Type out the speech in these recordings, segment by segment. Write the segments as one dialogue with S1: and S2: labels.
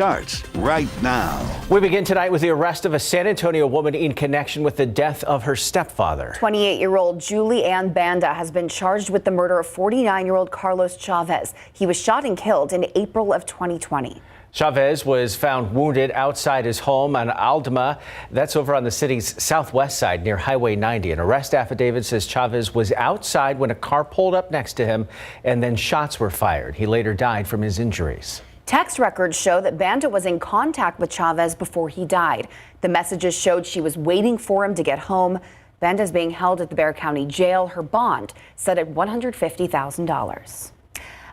S1: starts right now.
S2: We begin tonight with the arrest of a San Antonio woman in connection with the death of her stepfather.
S3: 28-year-old Julie Ann Banda has been charged with the murder of 49-year-old Carlos Chavez. He was shot and killed in April of 2020.
S2: Chavez was found wounded outside his home on Aldama. That's over on the city's southwest side near Highway 90. An arrest affidavit says Chavez was outside when a car pulled up next to him and then shots were fired. He later died from his injuries.
S3: Text records show that Banda was in contact with Chavez before he died. The messages showed she was waiting for him to get home. Banda is being held at the Bexar County Jail. Her bond set at $150,000.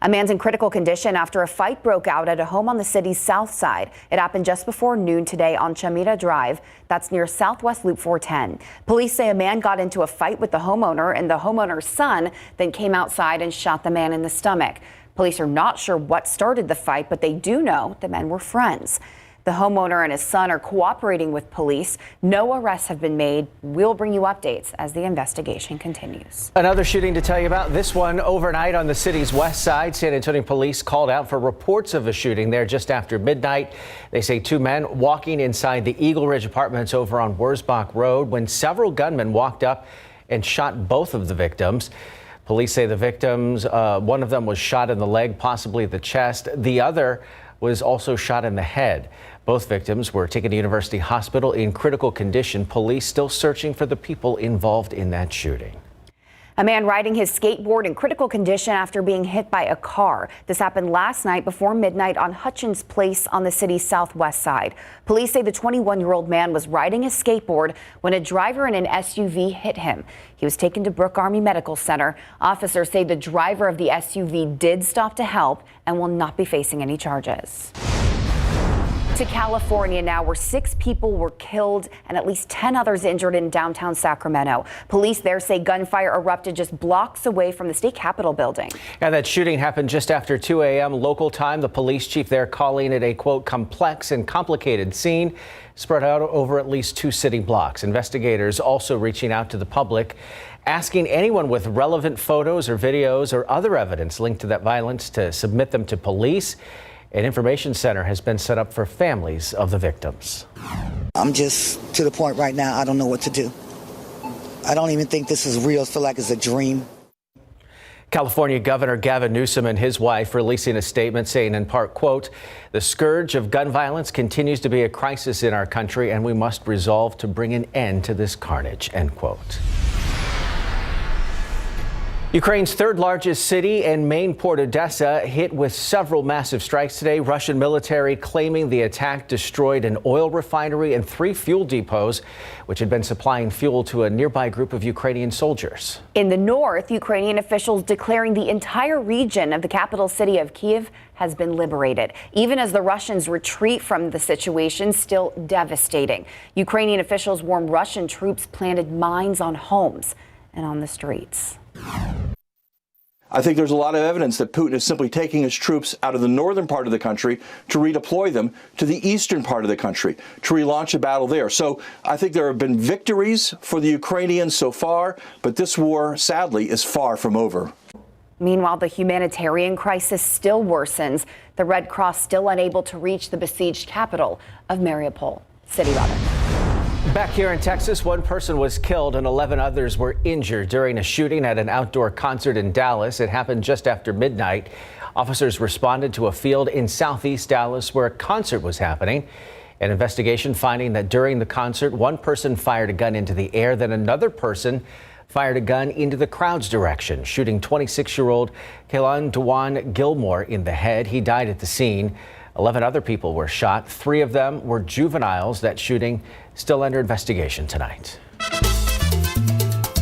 S3: A man's in critical condition after a fight broke out at a home on the city's south side. It happened just before noon today on Chamita Drive. That's near Southwest Loop 410. Police say a man got into a fight with the homeowner and the homeowner's son, then came outside and shot the man in the stomach. Police are not sure what started the fight, but they do know the men were friends. The homeowner and his son are cooperating with police. No arrests have been made. We'll bring you updates as the investigation continues.
S2: Another shooting to tell you about, this one overnight on the city's west side. San Antonio police called out for reports of a shooting there just after midnight. They say two men walking inside the Eagle Ridge apartments over on Wurzbach Road when several gunmen walked up and shot both of the victims. Police say the victims, one of them was shot in the leg, possibly the chest. The other was also shot in the head. Both victims were taken to University Hospital in critical condition. Police still searching for the people involved in that shooting.
S3: A man riding his skateboard in critical condition after being hit by a car. This happened last night before midnight on Hutchins Place on the city's southwest side. Police say the 21-year-old man was riding his skateboard when a driver in an SUV hit him. He was taken to Brooke Army Medical Center. Officers say the driver of the SUV did stop to help and will not be facing any charges. To California now, where 6 people were killed and at least 10 others injured in downtown Sacramento. Police there say gunfire erupted just blocks away from the state capitol building.
S2: And that shooting happened just after 2 a.m. local time. The police chief there calling it a, quote, complex and complicated scene spread out over at least 2 city blocks. Investigators also reaching out to the public, asking anyone with relevant photos or videos or other evidence linked to that violence to submit them to police. An information center has been set up for families of the victims.
S4: I'm just to the point right now, I don't know what to do. I don't even think this is real. I feel like it's a dream.
S2: California Governor Gavin Newsom and his wife releasing a statement saying in part, quote, the scourge of gun violence continues to be a crisis in our country and we must resolve to bring an end to this carnage, end quote. Ukraine's third largest city and main port, Odessa, hit with several massive strikes today. Russian military claiming the attack destroyed an oil refinery and 3 fuel depots, which had been supplying fuel to a nearby group of Ukrainian soldiers.
S3: In the north, Ukrainian officials declaring the entire region of the capital city of Kyiv has been liberated, even as the Russians retreat from the situation, still devastating. Ukrainian officials warn Russian troops planted mines on homes and on the streets.
S5: I think there's a lot of evidence that Putin is simply taking his troops out of the northern part of the country to redeploy them to the eastern part of the country, to relaunch a battle there. So I think there have been victories for the Ukrainians so far, but this war, sadly, is far from over.
S3: Meanwhile, the humanitarian crisis still worsens. The Red Cross still unable to reach the besieged capital of Mariupol city.
S2: Back here in Texas, 1 person was killed and 11 others were injured during a shooting at an outdoor concert in Dallas. It happened just after midnight. Officers responded to a field in southeast Dallas where a concert was happening. An investigation finding that during the concert, 1 person fired a gun into the air, then another person fired a gun into the crowd's direction, shooting 26-year-old Kaylan Dewan Gilmore in the head. He died at the scene. 11 other people were shot. 3 of them were juveniles. That shooting still under investigation tonight.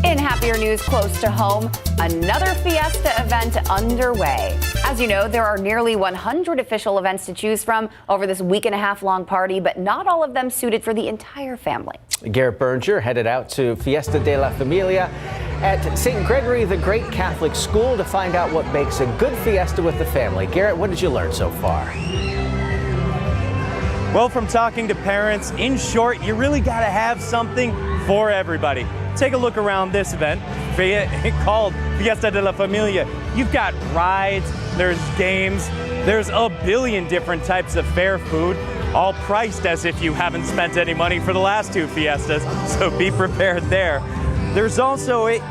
S3: In happier news close to home, another Fiesta event underway. As you know, there are nearly 100 official events to choose from over this week-and-a-half-long party, but not all of them suited for the entire family.
S2: Garrett Berger headed out to Fiesta de la Familia at St. Gregory the Great Catholic School to find out what makes a good fiesta with the family. Garrett, what did you learn so far?
S6: Well, from talking to parents, in short, you really got to have something for everybody. Take a look around this event called Fiesta de la Familia. You've got rides, there's games, There's a billion different types of fair food, all priced as if you haven't spent any money for the last two fiestas, so be prepared there. There's also, as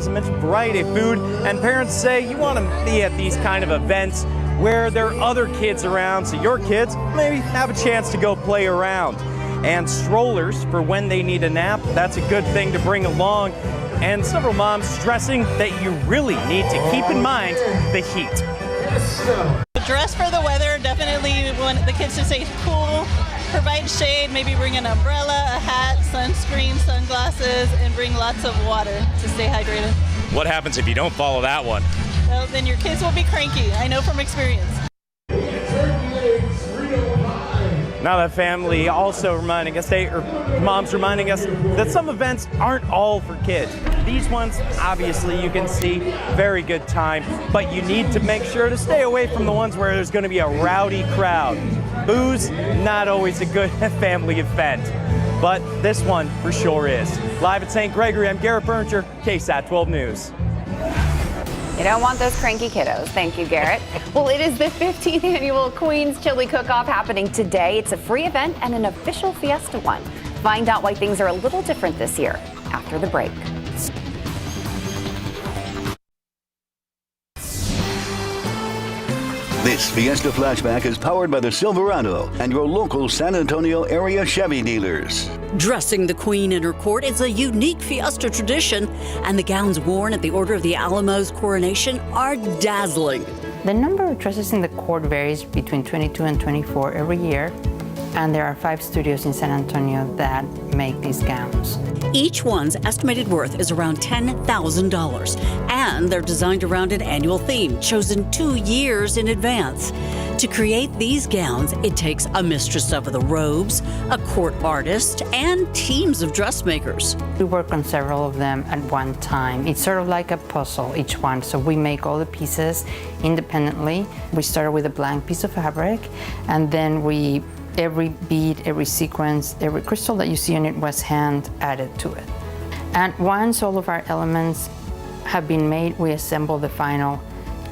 S6: I mentioned, variety of food, and parents say you want to be at these kind of events where there are other kids around, so your kids maybe have a chance to go play around. And strollers for when they need a nap, that's a good thing to bring along. And several moms stressing that you really need to keep in mind the heat.
S1: Dress for the weather, definitely want the kids to stay cool, provide shade, maybe bring an umbrella, a hat, sunscreen, sunglasses, and bring lots of water to stay hydrated.
S6: What happens if you don't follow that one?
S1: Well, then your kids will be cranky. I know from experience.
S6: Now that family also reminding us, mom's reminding us that some events aren't all for kids. These ones, obviously, you can see, very good time, but you need to make sure to stay away from the ones where there's going to be a rowdy crowd. Booze, not always a good family event, but this one for sure is. Live at St. Gregory, I'm Garrett Berninger, KSAT 12 News.
S3: You don't want those cranky kiddos. Thank you, Garrett. Well, it is the 15th annual Queen's Chili Cook-Off happening today. It's a free event and an official fiesta one. Find out why things are a little different this year after the break.
S7: This Fiesta Flashback is powered by the Silverado and your local San Antonio area Chevy dealers.
S8: Dressing the Queen in her court is a unique fiesta tradition, and the gowns worn at the Order of the Alamo's coronation are dazzling.
S9: The number of dresses in the court varies between 22 and 24 every year, and there are 5 studios in San Antonio that make these gowns.
S8: Each one's estimated worth is around $10,000, and they're designed around an annual theme chosen 2 years in advance. To create these gowns, it takes a mistress of the robes, a court artist, and teams of dressmakers.
S9: We work on several of them at one time. It's sort of like a puzzle, each one. So we make all the pieces independently. We started with a blank piece of fabric, and then every bead, every sequence, every crystal that you see on it was hand added to it. And once all of our elements have been made, we assemble the final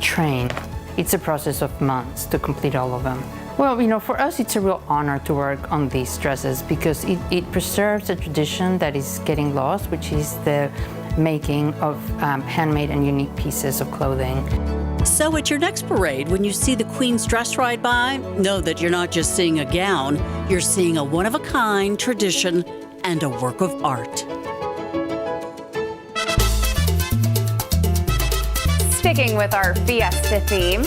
S9: train. It's a process of months to complete all of them. Well, for us, it's a real honor to work on these dresses because it preserves a tradition that is getting lost, which is the making of handmade and unique pieces of clothing.
S8: So at your next parade, when you see the Queen's dress ride by, know that you're not just seeing a gown, you're seeing a one-of-a-kind tradition and a work of art.
S3: Sticking with our fiesta theme,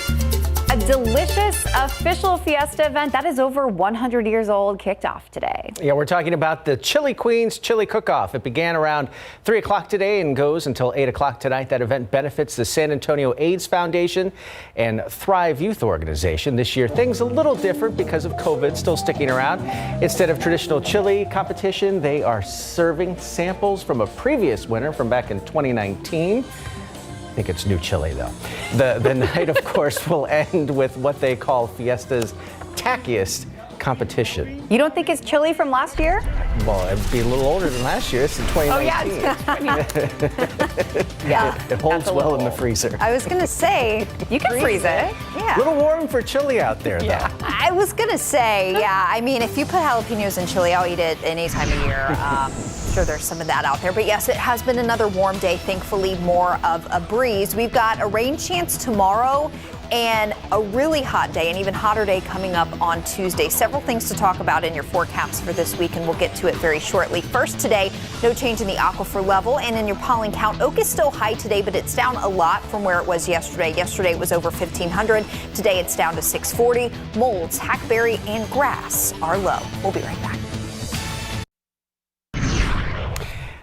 S3: a delicious official fiesta event that is over 100 years old kicked off today.
S2: Yeah, we're talking about the Chili Queen's Chili Cook-Off. It began around 3 o'clock today and goes until 8 o'clock tonight. That event benefits the San Antonio AIDS Foundation and Thrive Youth Organization. This year, things a little different because of COVID still sticking around. Instead of traditional chili competition, they are serving samples from a previous winner from back in 2019. I think it's new chili, though. The night, of course, will end with what they call Fiesta's tackiest competition.
S3: You don't think it's chili from last year?
S2: Well, it'd be a little older than last year. It's in 2019. It holds well in the freezer.
S10: I was going to say,
S3: You can freeze it.
S10: yeah.
S2: A little warm for chili out there, though.
S10: I was going to say, yeah, I mean, if you put jalapenos in chili, I'll eat it any time of year. Sure, there's some of that out there. But yes, it has been another warm day, thankfully more of a breeze. We've got a rain chance tomorrow and a really hot day, an even hotter day coming up on Tuesday. Several things to talk about in your forecast for this week, and we'll get to it very shortly. First today, no change in the aquifer level, and in your pollen count, oak is still high today, but it's down a lot from where it was yesterday. Yesterday it was over 1,500. Today it's down to 640. Molds, hackberry, and grass are low. We'll be right back.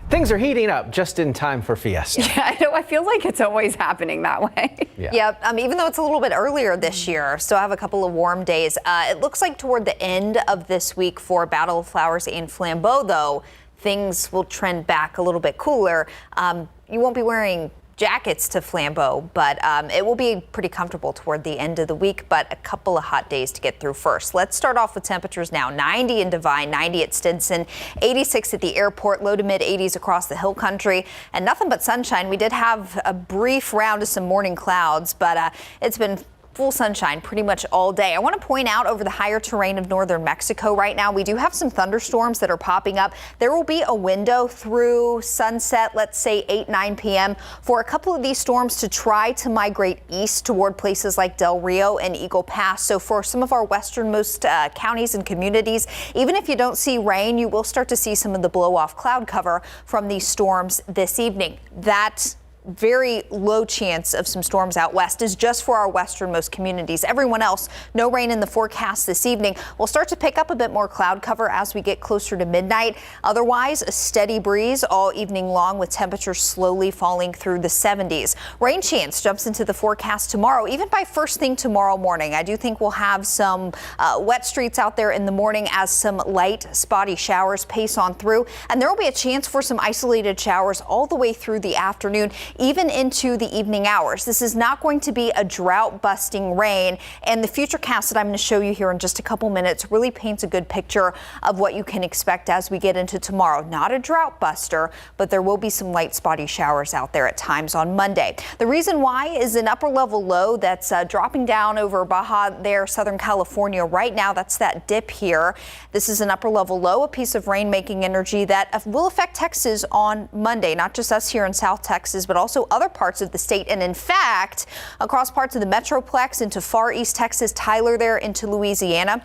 S2: Things are heating up just in time for Fiesta.
S3: Yeah, I know. I feel like it's always happening that way.
S10: Yeah, even though it's a little bit earlier this year, still have a couple of warm days. It looks like toward the end of this week for Battle of Flowers and Flambeau, though, things will trend back a little bit cooler. You won't be wearing jackets to Flambeau, but it will be pretty comfortable toward the end of the week, but a couple of hot days to get through first. Let's start off with temperatures now. 90 in Devine, 90 at Stinson, 86 at the airport, low to mid 80s across the hill country, and nothing but sunshine. We did have a brief round of some morning clouds, but it's been full sunshine pretty much all day. I want to point out over the higher terrain of northern Mexico right now, we do have some thunderstorms that are popping up. There will be a window through sunset, let's say 8-9 p.m. for a couple of these storms to try to migrate east toward places like Del Rio and Eagle Pass. So for some of our westernmost counties and communities, even if you don't see rain, you will start to see some of the blow off cloud cover from these storms this evening. That very low chance of some storms out west is just for our westernmost communities. Everyone else, no rain in the forecast this evening. We'll start to pick up a bit more cloud cover as we get closer to midnight. Otherwise, a steady breeze all evening long with temperatures slowly falling through the 70s. Rain chance jumps into the forecast tomorrow, even by first thing tomorrow morning. I do think we'll have some wet streets out there in the morning as some light spotty showers pace on through. And there will be a chance for some isolated showers all the way through the afternoon, even into the evening hours. This is not going to be a drought-busting rain, and the FUTURECAST that I'm going to show you here in just a couple minutes really paints a good picture of what you can expect as we get into tomorrow. Not a drought buster, but there will be some light spotty showers out there at times on Monday. The reason why is an upper-level low that's dropping down over Baja there, Southern California right now. That's that dip here. This is an upper-level low, a piece of rain-making energy that will affect Texas on Monday, not just us here in South Texas, but also other parts of the state, and in fact across parts of the Metroplex into far east Texas, Tyler there into Louisiana.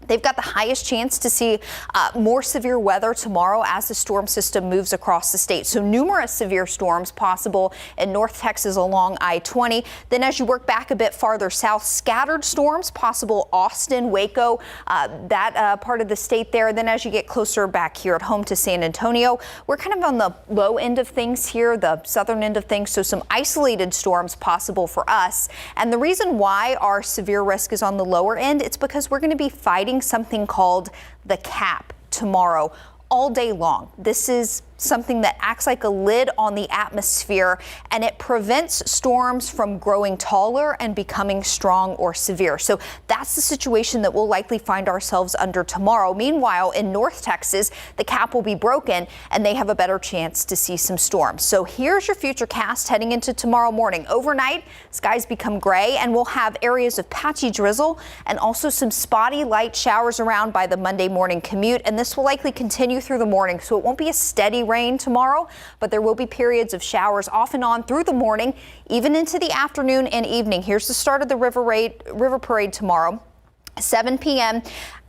S10: They've got the highest chance to see more severe weather tomorrow as the storm system moves across the state. So numerous severe storms possible in North Texas along I-20. Then as you work back a bit farther south, scattered storms possible Austin, Waco, that part of the state there. Then as you get closer back here at home to San Antonio, we're kind of on the low end of things here, the southern end of things. So some isolated storms possible for us. And the reason why our severe risk is on the lower end, it's because we're going to be fighting something called the cap tomorrow all day long. This is something that acts like a lid on the atmosphere, and it prevents storms from growing taller and becoming strong or severe. So that's the situation that we'll likely find ourselves under tomorrow. Meanwhile, in North Texas, the cap will be broken and they have a better chance to see some storms. So here's your FUTURECAST heading into tomorrow morning. Overnight, skies become gray and we'll have areas of patchy drizzle and also some spotty light showers around by the Monday morning commute. And this will likely continue through the morning, so it won't be a steady rain tomorrow, but there will be periods of showers off and on through the morning, even into the afternoon and evening. Here's the start of the river parade tomorrow, 7 p.m.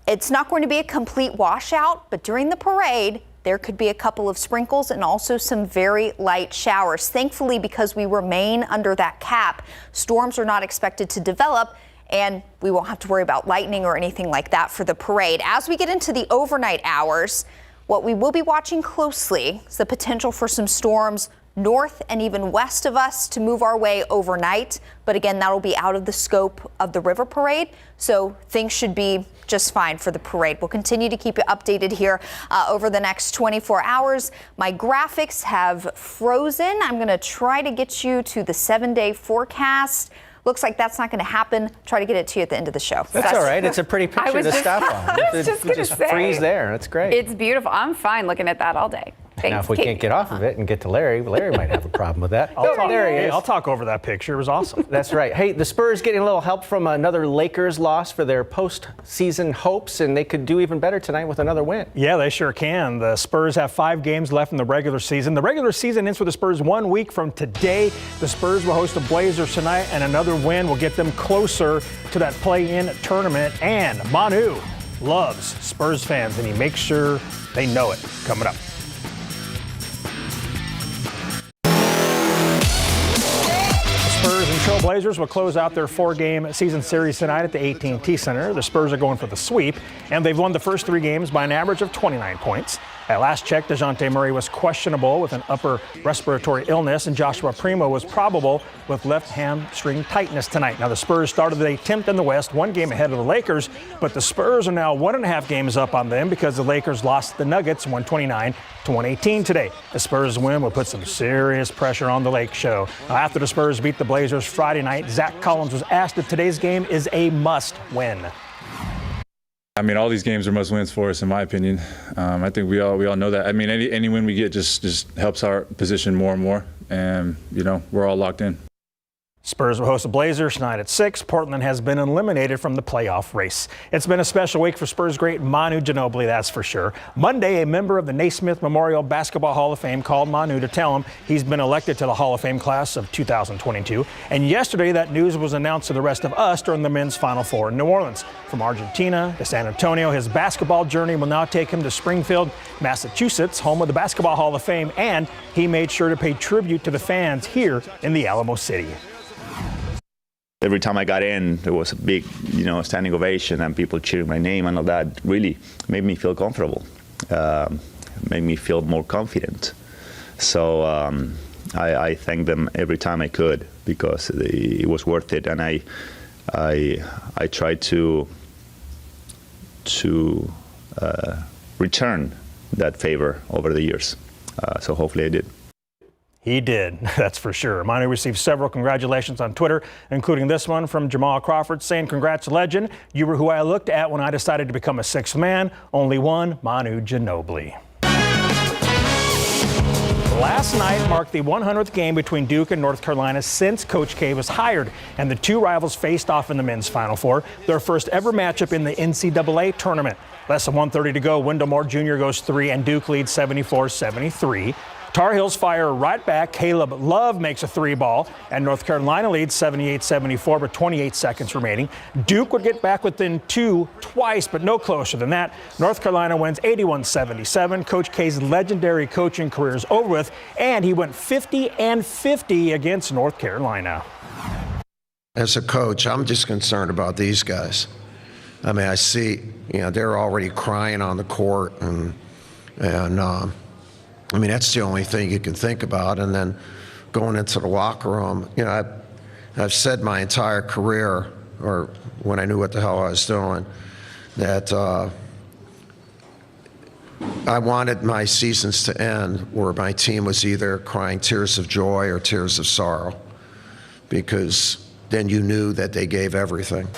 S10: It's not going to be a complete washout, but during the parade, there could be a couple of sprinkles and also some very light showers. Thankfully, because we remain under that cap, storms are not expected to develop, and we won't have to worry about lightning or anything like that for the parade. As we get into the overnight hours, what we will be watching closely is the potential for some storms north and even west of us to move our way overnight. But again, that'll be out of the scope of the river parade. So things should be just fine for the parade. We'll continue to keep you updated here over the next 24 hours. My graphics have frozen. I'm going to try to get you to the 7-day forecast. Looks like that's not going to happen. Try to get it to you at the end of the show.
S2: That's all right. It's a pretty picture to stop on.
S3: I was just going to say.
S2: Freeze there. That's great.
S3: It's beautiful. I'm fine looking at that all day. Thanks,
S2: now, if we can't get off of it and get to Larry might have a problem with that.
S11: I'll talk over that picture. It was awesome.
S2: That's right. Hey, the Spurs getting a little help from another Lakers loss for their postseason hopes, and they could do even better tonight with another win.
S11: Yeah, they sure can. The Spurs have 5 games left in the regular season. The regular season ends for the Spurs 1 week from today. The Spurs will host the Blazers tonight, and another win will get them closer to that play-in tournament. And Manu loves Spurs fans, and he makes sure they know it. Coming up. Spurs and Trailblazers will close out their 4-game season series tonight at the AT&T Center. The Spurs are going for the sweep, and they've won the first 3 games by an average of 29 points. At last check, DeJounte Murray was questionable with an upper respiratory illness, and Joshua Primo was probable with left hamstring tightness tonight. Now, the Spurs started the day 10th in the West, 1 game ahead of the Lakers, but the Spurs are now 1.5 games up on them because the Lakers lost the Nuggets 129-118 today. The Spurs win will put some serious pressure on the Lake Show. Now, after the Spurs beat the Blazers Friday night, Zach Collins was asked if today's game is a must-win.
S12: I mean, all these games are must wins for us, in my opinion. I think we all know that. I mean, any win we get just helps our position more and more, and we're all locked in.
S11: Spurs will host the Blazers tonight at 6. Portland has been eliminated from the playoff race. It's been a special week for Spurs great Manu Ginobili, that's for sure. Monday, a member of the Naismith Memorial Basketball Hall of Fame called Manu to tell him he's been elected to the Hall of Fame class of 2022. And yesterday, that news was announced to the rest of us during the men's Final Four in New Orleans. From Argentina to San Antonio, his basketball journey will now take him to Springfield, Massachusetts, home of the Basketball Hall of Fame, and he made sure to pay tribute to the fans here in the Alamo City.
S13: Every time I got in, there was a big, standing ovation and people cheering my name, and all that really made me feel comfortable, made me feel more confident. So I thank them every time I could because it was worth it, and I tried to return that favor over the years. So hopefully I did.
S11: He did, that's for sure. Manu received several congratulations on Twitter, including this one from Jamal Crawford saying, "Congrats, legend. You were who I looked at when I decided to become a sixth man. Only one, Manu Ginobili." Last night marked the 100th game between Duke and North Carolina since Coach K was hired, and the two rivals faced off in the men's Final Four, their first ever matchup in the NCAA tournament. Less than 1:30 to go, Wendell Moore Jr. goes 3, and Duke leads 74-73. Tar Heels fire right back. Caleb Love makes a 3-ball, and North Carolina leads 78-74 with 28 seconds remaining. Duke would get back within 2 twice, but no closer than that. North Carolina wins 81-77. Coach K's legendary coaching career is over with, and he went 50-50 against North Carolina.
S14: As a coach, I'm just concerned about these guys. I mean, I see, they're already crying on the court, and I mean, that's the only thing you can think about. And then going into the locker room, I've said my entire career, or when I knew what the hell I was doing, that I wanted my seasons to end where my team was either crying tears of joy or tears of sorrow, because then you knew that they gave everything.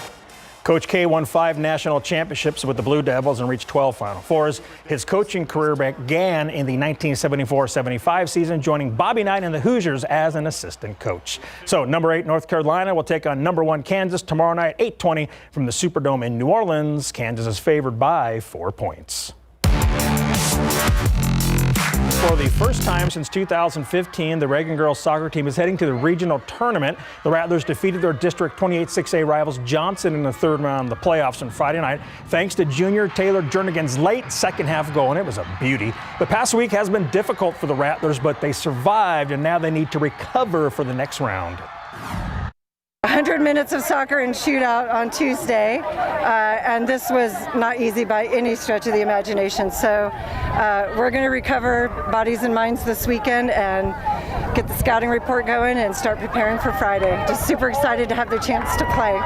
S11: Coach K won 5 national championships with the Blue Devils and reached 12 Final Fours. His coaching career began in the 1974-75 season, joining Bobby Knight and the Hoosiers as an assistant coach. So number 8 North Carolina will take on number 1 Kansas tomorrow night, 8:20 from the Superdome in New Orleans. Kansas is favored by 4 points. For the first time since 2015, the Reagan girls soccer team is heading to the regional tournament. The Rattlers defeated their District 28 6A rivals Johnson in the third round of the playoffs on Friday night, thanks to junior Taylor Jernigan's late second half goal, and it was a beauty. The past week has been difficult for the Rattlers, but they survived, and now they need to recover for the next round.
S15: 100 minutes of soccer and shootout on Tuesday, and this was not easy by any stretch of the imagination. So we're going to recover bodies and minds this weekend and get the scouting report going and start preparing for Friday. Just super excited to have the chance to play.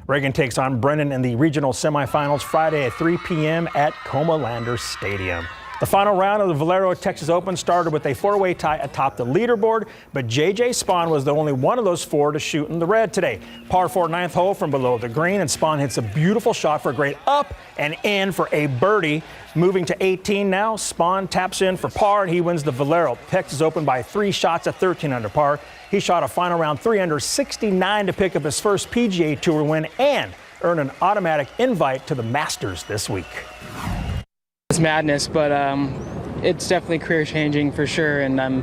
S11: Reagan takes on Brennan in the regional semifinals Friday at 3 p.m. at Comalander Stadium. The final round of the Valero Texas Open started with a 4-way tie atop the leaderboard, but J.J. Spahn was the only one of those 4 to shoot in the red today. Par 4 9th hole from below the green, and Spahn hits a beautiful shot for a great up and in for a birdie. Moving to 18 now, Spahn taps in for par, and he wins the Valero Texas Open by 3 shots at 13 under par. He shot a final round 3 under 69 to pick up his first PGA Tour win and earn an automatic invite to the Masters this week.
S16: It's madness, but it's definitely career changing for sure, and I'm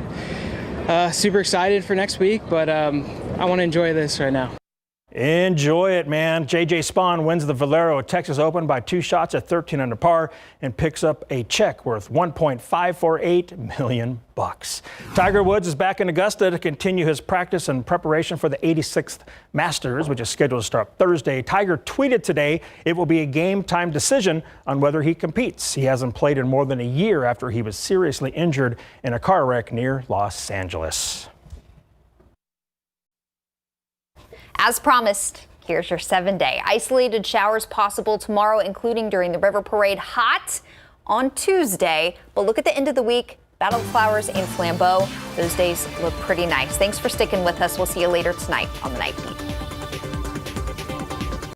S16: super excited for next week, but I want to enjoy this right now.
S11: Enjoy it, man. J.J. Spahn wins the Valero Texas Open by 2 shots at 13 under par and picks up a check worth $1.548 million. Tiger Woods is back in Augusta to continue his practice and preparation for the 86th Masters, which is scheduled to start Thursday. Tiger tweeted today it will be a game-time decision on whether he competes. He hasn't played in more than a year after he was seriously injured in a car wreck near Los Angeles.
S10: As promised, here's your 7-day. Isolated showers possible tomorrow, including during the river parade. Hot on Tuesday, but look at the end of the week. Battle of Flowers and Flambeau. Those days look pretty nice. Thanks for sticking with us. We'll see you later tonight on The Night Beat.